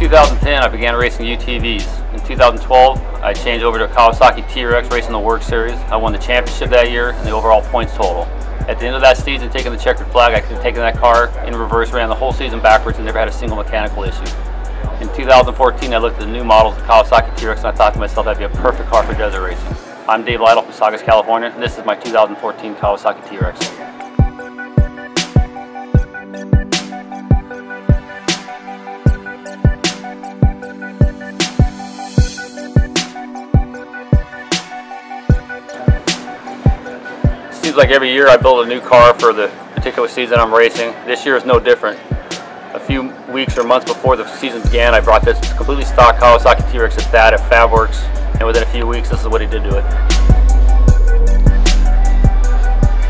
2010, I began racing UTVs. In 2012, I changed over to a Kawasaki Teryx racing the Work Series. I won the championship that year and the overall points total. At the end of that season, taking the checkered flag, I could have taken that car in reverse, ran the whole season backwards, and never had a single mechanical issue. In 2014, I looked at the new models of Kawasaki Teryx, and I thought to myself that'd be a perfect car for desert racing. I'm David Lytle from Saugus, California, and this is my 2014 Kawasaki Teryx. Seems like every year I build a new car for the particular season I'm racing. This year is no different. A few weeks or months before the season began, I brought this completely stock Kawasaki Teryx at that at Fabworks, and within a few weeks this is what he did to it.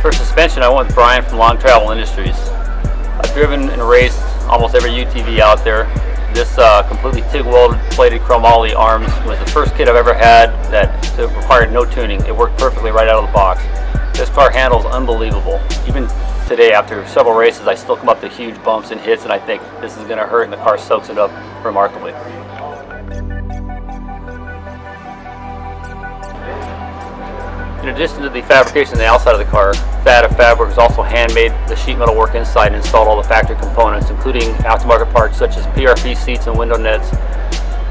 For suspension, I went with Brian from Long Travel Industries. I've driven and raced almost every UTV out there. This completely TIG welded plated chromoly arms was the first kit I've ever had that required no tuning. It worked perfectly right out of the box. This car handles unbelievable. Even today, after several races, I still come up to huge bumps and hits, and I think this is going to hurt, and the car soaks it up remarkably. In addition to the fabrication on the outside of the car, Thad of Fabworks has also handmade the sheet metal work inside and installed all the factory components, including aftermarket parts such as PRP seats and window nets,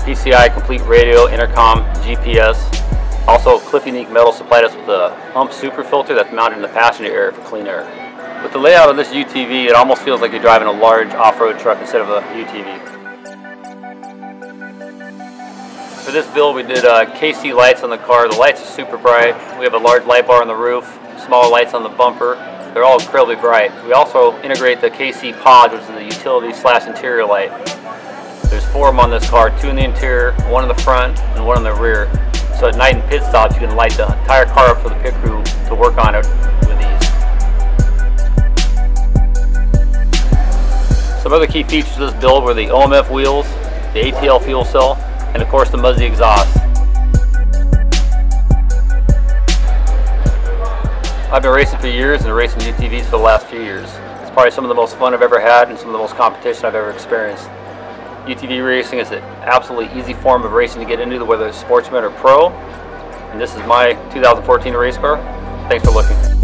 PCI complete radio, intercom, GPS. Also, Cliff Unique Metal supplied us with a super filter that's mounted in the passenger area for clean air. With the layout of this UTV, it almost feels like you're driving a large off-road truck instead of a UTV. For this build, we did KC lights on the car. The lights are super bright. We have a large light bar on the roof, smaller lights on the bumper. They're all incredibly bright. We also integrate the KC pods, which is the utility/interior light. There's 4 of them on this car, 2 in the interior, 1 in the front, and 1 in the rear. So at night in pit stops, you can light the entire car up for the pit crew to work on it with ease. Some other key features of this build were the OMF wheels, the ATL fuel cell, and of course the Muzzy exhaust. I've been racing for years and racing UTVs for the last few years. It's probably some of the most fun I've ever had and some of the most competition I've ever experienced. UTV racing is an absolutely easy form of racing to get into, whether it's sportsman or pro. And this is my 2014 race car. Thanks for looking.